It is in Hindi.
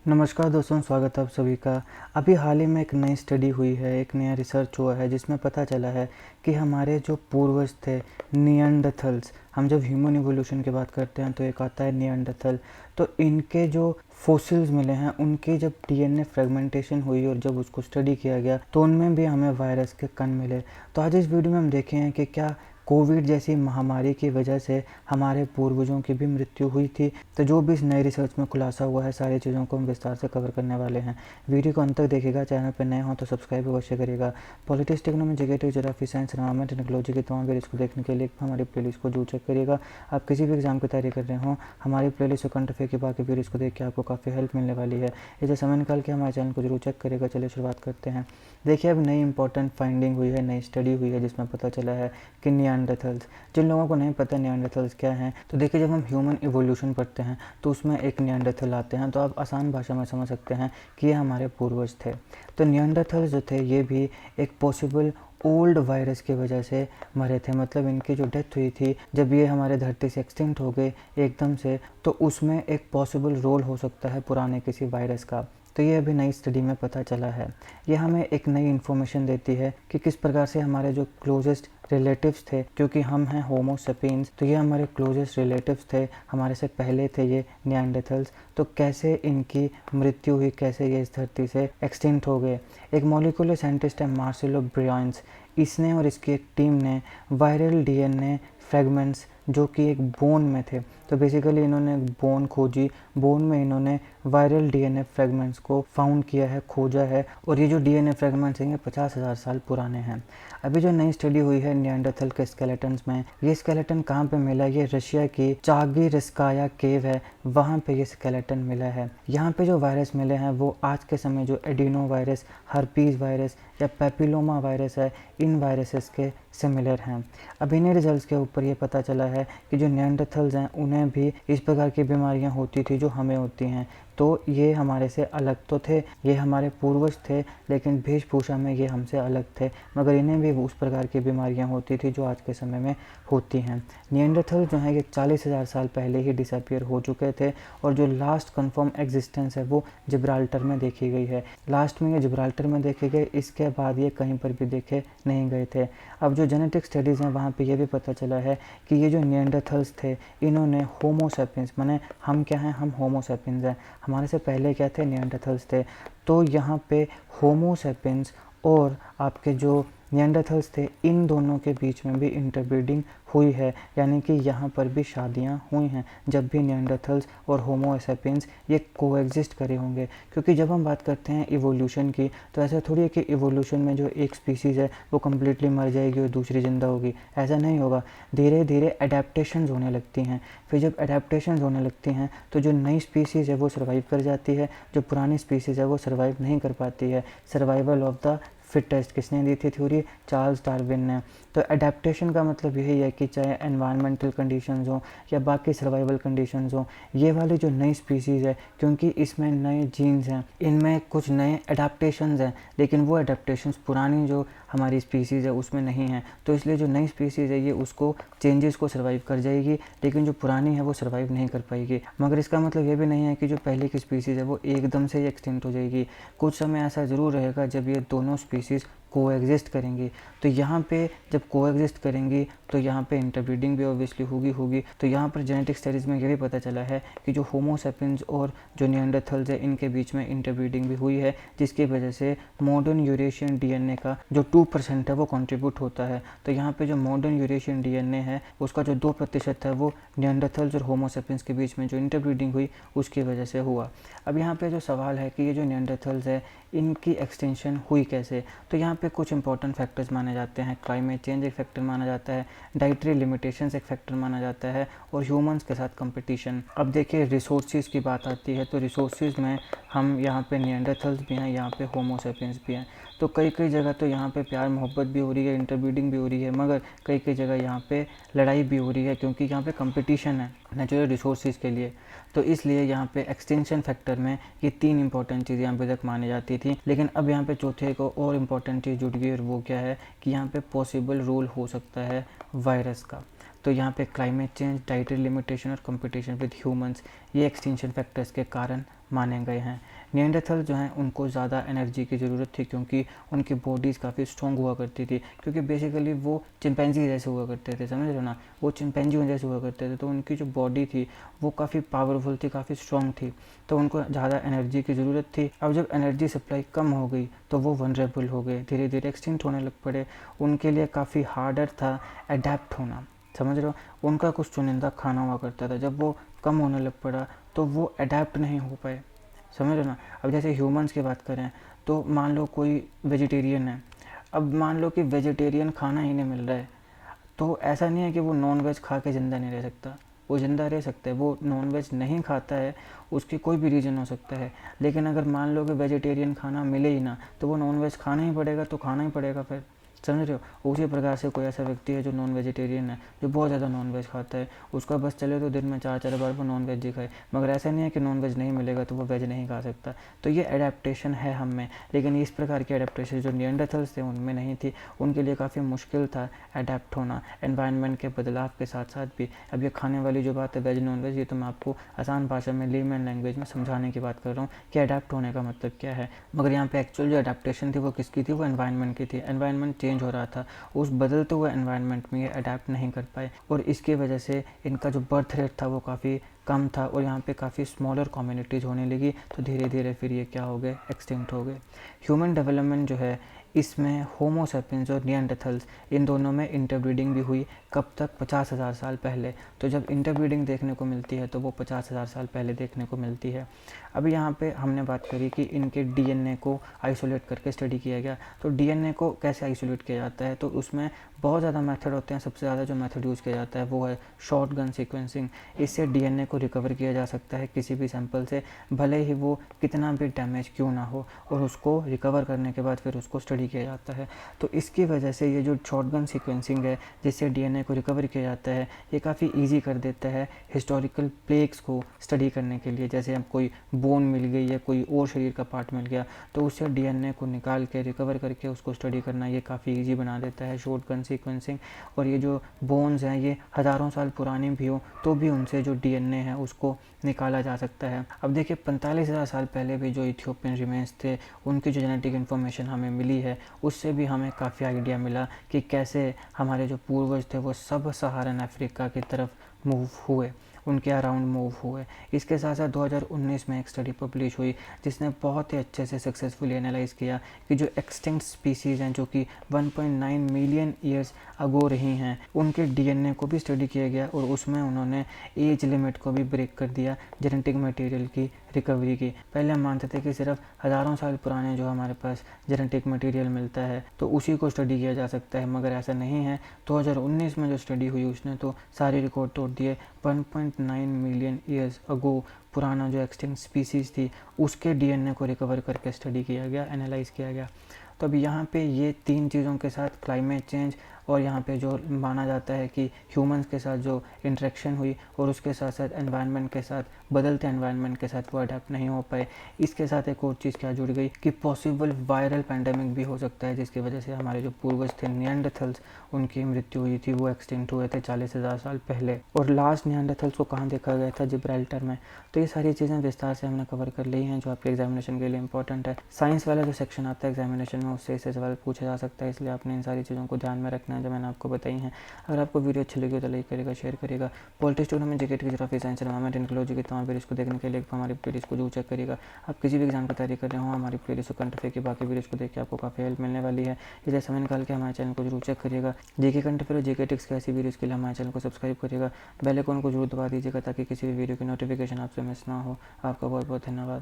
नमस्कार दोस्तों, स्वागत है आप सभी का। अभी हाल ही में एक नई स्टडी हुई है, एक नया रिसर्च हुआ है जिसमें पता चला है कि हमारे जो पूर्वज थे निएंडरथल्स, हम जब ह्यूमन इवोल्यूशन की बात करते हैं तो एक आता है निएंडरथल। तो इनके जो फॉसिल्स मिले हैं, उनकी जब डीएनए फ्रेगमेंटेशन हुई और जब उसको स्टडी किया गया तो उनमें भी हमें वायरस के कण मिले। तो आज इस वीडियो में हम देखें कि क्या कोविड जैसी महामारी की वजह से हमारे पूर्वजों की भी मृत्यु हुई थी। तो जो भी इस नए रिसर्च में खुलासा हुआ है, सारी चीज़ों को हम विस्तार से कवर करने वाले हैं। वीडियो को अंत तक देखिएगा। चैनल पर नए हो तो सब्सक्राइब अवश्य करिएगा। Politics, technology, GK, geography, science, environment, technology के तमाम वीडियोस को देखने के लिए हमारी प्लेलिस्ट को जरूर चेक करिएगा। आप किसी भी एग्जाम की तैयारी कर रहे हो, हमारी प्लेलिस्ट और करंट अफेयर के बाकी वीडियोस को देख के आपको काफ़ी हेल्प मिलने वाली है। इसे समय निकाल के हमारे चैनल को जरूर चेक करिएगा। चलिए शुरुआत करते हैं। देखिए, अब नई इंपॉर्टेंट फाइंडिंग हुई है, नई स्टडी हुई है जिसमें पता चला है कि निएंडरथल्स, जिन लोगों को नहीं पता निएंडरथल्स क्या हैं, तो देखिए जब हम ह्यूमन इवोल्यूशन पढ़ते हैं तो उसमें एक निएंडरथल आते हैं। तो आप आसान भाषा में समझ सकते हैं कि ये हमारे पूर्वज थे। तो निएंडरथल्स जो थे ये भी एक पॉसिबल ओल्ड वायरस की वजह से मरे थे। मतलब इनकी जो डेथ हुई थी जब ये हमारे धरती से एक्सटिंक्ट हो गए एकदम से, तो उसमें एक पॉसिबल रोल हो सकता है पुराने किसी वायरस का। तो ये अभी नई स्टडी में पता चला है। ये हमें एक नई इन्फॉर्मेशन देती है कि किस प्रकार से हमारे जो क्लोजेस्ट रिलेटिव्स थे, क्योंकि हम हैं होमो सेपियंस, तो ये हमारे क्लोजेस्ट रिलेटिव्स थे, हमारे से पहले थे ये निएंडरथल्स। तो कैसे इनकी मृत्यु हुई, कैसे ये इस धरती से एक्सटिंक्ट हो गए। एक मॉलिक्यूलर साइंटिस्ट है मार्सेलो ब्रियांस, इसने और इसकी एक टीम ने वायरल डीएनए फ्रेगमेंट्स जो कि एक बोन में थे, तो बेसिकली इन्होंने बोन खोजी, बोन में इन्होंने वायरल डीएनए फ्रेगमेंट्स को फाउंड किया है, खोजा है। और ये जो डीएनए फ्रेगमेंट्स हैं ये 50,000 साल पुराने हैं। अभी जो नई स्टडी हुई है निएंडरथल के स्केलेटन्स में, ये स्केलेटन कहाँ पे मिला, ये रशिया की चागिरिस्काया केव है, वहाँ पे ये स्केलेटन मिला है। यहाँ पे जो वायरस मिले हैं वो आज के समय जो एडिनो वायरस, हर्पीज वायरस या पेपिलोमा वायरस है, इन वायरसेस के सिमिलर हैं। अब इन्हीं रिजल्ट्स के ऊपर ये पता चला है कि जो निएंडरथल्स हैं उन्हें भी इस प्रकार की बीमारियां होती थी जो हमें होती हैं। तो ये हमारे से अलग तो थे, ये हमारे पूर्वज थे, लेकिन वेशभूषा में ये हमसे अलग थे, मगर इन्हें भी उस प्रकार की बीमारियां होती थी जो आज के समय में होती हैं। निएंडरथल जो है ये 40,000 साल पहले ही डिसअपियर हो चुके थे और जो लास्ट कंफर्म एग्जिस्टेंस है वो जिब्राल्टर में देखी गई है। लास्ट में ये जिब्राल्टर में देखे गए, इसके बाद ये कहीं पर भी देखे नहीं गए थे। अब जो जेनेटिक स्टडीज़ हैं वहाँ पे ये भी पता चला है कि ये जो निएंडरथल्स थे इन्होंने होमो सेपियंस, माने हम क्या हैं, हम होमो सेपियंस हैं, हमारे से पहले क्या थे, निएंडरथल्स थे। तो यहाँ पे होमो सेपियंस और आपके जो निएंडरथल्स थे, इन दोनों के बीच में भी इंटरब्रीडिंग हुई है, यानी कि यहाँ पर भी शादियाँ हुई हैं जब भी निएंडरथल्स और होमो सेपियंस ये कोएग्जिस्ट करे होंगे। क्योंकि जब हम बात करते हैं इवोल्यूशन की, तो ऐसा थोड़ी है कि इवोल्यूशन में जो एक स्पीसीज़ है वो कम्प्लीटली मर जाएगी और दूसरी ज़िंदा होगी, ऐसा नहीं होगा। धीरे धीरे अडेप्टेशंस होने लगती हैं। फिर जब अडेप्टेशंस होने लगती हैं तो जो नई स्पीसीज़ है वो सर्वाइव कर जाती है, जो पुरानी स्पीसीज़ है वो सर्वाइव नहीं कर पाती है। सर्वाइवल ऑफ द फिटेस्ट किसने दी थी थ्योरी, चार्ल्स डार्विन ने। तो अडेप्टेशन का मतलब यही है कि चाहे एनवायरमेंटल कंडीशंस हों या बाकी सर्वाइवल कंडीशंस हों, ये वाली जो नई स्पीसीज़ है, क्योंकि इसमें नए जीन्स हैं, इनमें कुछ नए अडेप्टेशंस हैं, लेकिन वो अडेप्टेशंस पुरानी जो हमारी स्पीसीज़ है उसमें नहीं है। तो इसलिए जो नई स्पीसीज़ है ये उसको चेंजेस को सर्वाइव कर जाएगी, लेकिन जो पुरानी है वो सर्वाइव नहीं कर पाएगी। मगर इसका मतलब ये भी नहीं है कि जो पहले की स्पीसीज़ है वो एकदम से ही एक्सटिंक्ट हो जाएगी। कुछ समय ऐसा ज़रूर रहेगा जब ये दोनों स्पीसीज़ कोएग्जिस्ट करेंगी। तो यहाँ पे जब कोएग्जिस्ट करेंगी तो यहाँ पे इंटरब्रीडिंग भी ऑब्वियसली होगी। तो यहाँ पर जेनेटिक स्टडीज़ में ये भी पता चला है कि जो होमो सेपियंस और जो निएंडरथल्स है इनके बीच में इंटरब्रीडिंग भी हुई है, जिसकी वजह से मॉडर्न यूरेशियन डीएनए का जो 2% है वो कंट्रीब्यूट होता है। तो यहाँ पे जो मॉडर्न यूरेशियन डीएनए है उसका जो 2% है वो निएंडरथल्स और होमो सेपियंस के बीच में जो इंटरब्रीडिंग हुई उसकी वजह से हुआ। अब यहाँ पे जो सवाल है कि ये जो निएंडरथल्स है इनकी एक्सटेंशन हुई कैसे, तो यहाँ पे कुछ इंपॉर्टेंट फैक्टर्स माने जाते हैं। क्लाइमेट चेंज एक फैक्टर माना जाता है, डाइटरी लिमिटेशंस एक फैक्टर माना जाता है, और ह्यूमंस के साथ कंपटीशन। अब देखिए रिसोर्सेज की बात आती है, तो रिसोर्सेज में हम यहाँ पे निएंडरथल्स भी हैं, यहाँ पे होमो सेपियंस भी हैं। तो कई कई जगह तो यहाँ पे प्यार मोहब्बत भी हो रही है, इंटरब्रीडिंग भी हो रही है, मगर कई कई जगह यहाँ पे लड़ाई भी हो रही है, क्योंकि यहाँ पे कंपटीशन है नेचुरल रिसोर्सेज के लिए। तो इसलिए यहाँ पे एक्सटेंशन फैक्टर में ये 3 इंपॉर्टेंट चीज़ें यहाँ पे तक मानी जाती थी, लेकिन अब यहाँ पे चौथे को और इम्पॉर्टेंट चीज़ जुड़ गई, और वो क्या है कि यहाँ पे पॉसिबल रोल हो सकता है वायरस का। तो यहाँ पे क्लाइमेट चेंज, डाइटरी लिमिटेशन और कंपटीशन विद ह्यूमंस, ये एक्सटेंशन फैक्टर्स के कारण माने गए हैं। निएंडरथल जो हैं उनको ज़्यादा एनर्जी की ज़रूरत थी, क्योंकि उनकी बॉडीज़ काफ़ी स्ट्रॉन्ग हुआ करती थी, क्योंकि बेसिकली वो चिंपैंजी जैसे हुआ करते थे, समझ रहे हो ना, वो चिंपैंजी जैसे हुआ करते थे, तो उनकी जो बॉडी थी वो काफ़ी पावरफुल थी, काफ़ी स्ट्रॉन्ग थी, तो उनको ज़्यादा एनर्जी की ज़रूरत थी। अब जब एनर्जी सप्लाई कम हो गई तो वो वनरेबल हो गए, धीरे धीरे एक्सटिंक्ट होने लग पड़े। उनके लिए काफ़ी हार्डर था अडेप्ट होना, समझ रहे हो। उनका कुछ चुनिंदा खाना हुआ करता था, जब वो कम होने लग पड़ा तो वो अडेप्ट नहीं हो पाए, समझ रहे हो ना। अब जैसे ह्यूमंस की बात करें तो मान लो कोई वेजिटेरियन है, अब मान लो कि वेजिटेरियन खाना ही नहीं मिल रहा है, तो ऐसा नहीं है कि वो नॉन वेज खा के ज़िंदा नहीं रह सकता, वो ज़िंदा रह सकता है। वो नॉन वेज नहीं खाता है, उसकी कोई भी रीज़न हो सकता है, लेकिन अगर मान लो कि वेजिटेरियन खाना मिले ही ना, तो वो नॉन वेज खाना ही पड़ेगा, तो खाना ही पड़ेगा फिर, समझ रहे हो। उसी प्रकार से कोई ऐसा व्यक्ति है जो नॉन वेजिटेरियन है, जो बहुत ज़्यादा नॉन वेज खाता है, उसका बस चले तो दिन में 4-4 बार वो नॉन वेज ही खाए, मगर ऐसा नहीं है कि नॉन वेज नहीं मिलेगा तो वो वेज नहीं खा सकता। तो ये एडेप्टेशन है हम में, लेकिन इस प्रकार की एडेप्टेशन जो निएंडरथल्स थे उनमें नहीं थी। उनके लिए काफ़ी मुश्किल था अडेप्ट होना एनवायरनमेंट के बदलाव के साथ साथ भी। अब ये खाने वाली जो बात है वेज नॉन वेज, ये तो मैं आपको आसान भाषा में लेमैन लैंग्वेज में समझाने की बात कर रहा हूँ कि अडेप्ट होने का मतलब क्या है। मगर यहाँ पे एक्चुअल जो अडेप्टेशन थी वो किसकी थी, वो एनवायरनमेंट की थी। एनवायरनमेंट चेंज हो रहा था, उस बदलते हुए एनवायरनमेंट में ये अडेप्ट नहीं कर पाए, और इसकी वजह से इनका जो बर्थ रेट था वो काफ़ी कम था, और यहाँ पे काफ़ी स्मॉलर कम्युनिटीज़ होने लगी, तो धीरे धीरे फिर ये क्या हो गए, एक्सटिंक्ट हो गए। ह्यूमन डेवलपमेंट जो है इसमें होमो सेपियंस और निएंडरथल्स इन दोनों में इंटरब्रीडिंग भी हुई। कब तक, 50,000 साल पहले। तो जब इंटरब्रीडिंग देखने को मिलती है तो वो 50,000 साल पहले देखने को मिलती है। अभी यहाँ पे हमने बात करी कि इनके डीएनए को आइसोलेट करके स्टडी किया गया। तो डीएनए को कैसे आइसोलेट किया जाता है, तो उसमें बहुत ज़्यादा मेथड होते हैं। सबसे ज़्यादा जो मेथड यूज़ किया जाता है वो है शॉटगन सीक्वेंसिंग। इससे डीएनए को रिकवर किया जा सकता है किसी भी सैंपल से, भले ही वो कितना भी डैमेज क्यों ना हो, और उसको रिकवर करने के बाद फिर उसको स्टडी किया जाता है। तो इसकी वजह से ये जो शॉटगन सीक्वेंसिंग है जिससे डीएनए को रिकवर किया जाता है, ये काफ़ी ईजी कर देता है हिस्टोरिकल प्लेग्स को स्टडी करने के लिए। जैसे अब कोई बोन मिल गई या कोई और शरीर का पार्ट मिल गया, तो उससे डीएनए को निकाल के रिकवर करके उसको स्टडी करना ये काफ़ी ईजी बना देता है शॉटगन सीक्वेंसिंग। और ये जो बोन्स हैं ये हज़ारों साल पुरानी भी हो तो भी उनसे जो डीएनए है उसको निकाला जा सकता है। अब देखिए 45,000 साल पहले भी जो इथियोपियन रिमेन्स थे उनकी जो जेनेटिक इन्फॉर्मेशन हमें मिली है, उससे भी हमें काफ़ी आइडिया मिला कि कैसे हमारे जो पूर्वज थे वो सब सहारन अफ्रीका की तरफ मूव हुए, उनके अराउंड मूव हुए। इसके साथ साथ 2019 में एक स्टडी पब्लिश हुई जिसने बहुत ही अच्छे से सक्सेसफुली एनालाइज किया कि जो एक्सटिंक्ट स्पीसीज़ हैं जो कि 1.9 मिलियन ईयर्स अगो रही हैं, उनके डीएनए को भी स्टडी किया गया, और उसमें उन्होंने एज लिमिट को भी ब्रेक कर दिया जेनेटिक मटेरियल की रिकवरी की। पहले हम मानते थे कि सिर्फ हज़ारों साल पुराने जो हमारे पास जेनेटिक मटेरियल मिलता है तो उसी को स्टडी किया जा सकता है, मगर ऐसा नहीं है। 2019 में जो स्टडी हुई उसने तो सारे रिकॉर्ड तोड़ दिए। 1.9 मिलियन ईयर्स अगो पुराना जो एक्सटिंक्ट स्पीसीज़ थी उसके डीएनए को रिकवर करके स्टडी किया गया, एनालाइज किया गया। तो अब यहाँ पे ये तीन चीज़ों के साथ क्लाइमेट चेंज और यहाँ पे जो माना जाता है कि ह्यूमंस के साथ जो इंटरेक्शन हुई और उसके साथ साथ एनवायरनमेंट के साथ, बदलते एनवायरनमेंट के साथ वो अडेप्ट नहीं हो पाए। इसके साथ एक और चीज़ क्या जुड़ गई कि पॉसिबल वायरल पैंडेमिक भी हो सकता है जिसकी वजह से हमारे जो पूर्वज थे निएंडरथल्स, उनकी मृत्यु हुई थी, वो एक्सटिंक्ट हुए थे 40,000 साल पहले। और लास्ट निएंडरथल्स को कहाँ देखा गया था, जिब्राल्टर में। तो ये सारी चीज़ें विस्तार से हमने कवर कर ली हैं जो आपके एग्जामिनेशन के लिए इंपॉर्टेंट है। साइंस वाला जो सेक्शन आता है एग्जामिनेशन में उससे इससे सवाल पूछा जा सकता है, इसलिए आपने इन सारी चीज़ों को ध्यान में रखना है जो मैंने आपको बताई हैं। अगर आपको वीडियो अच्छी लगी हो तो लाइक करेगा, शेयर करेगा। Politics tournament, GK, geography, science, environment, ecology की तमाम वीडियोस को देखने के लिए हमारी प्लेलिस्ट को जरूर चेक करिएगा। आप किसी भी एग्जाम की तैयारी कर रहे हो, हमारी प्लेलिस्ट करंट अफेयर की बाकी वीडियोस को देख के आपको काफ़ी हेल्प मिलने वाली है, इसलिए समय निकाल के हमारे चैनल को जरूर चेक करिएगा। जीके करंट अफेयर और जीके टिक्स की ऐसी वीडियोस के लिए हमारे चैनल को सब्सक्राइब करिएगा, बेल आइकन को जरूर दबा दीजिएगा ताकि किसी भी वीडियो की नोटिफिकेशन आपसे मिस ना हो। आपका बहुत बहुत धन्यवाद।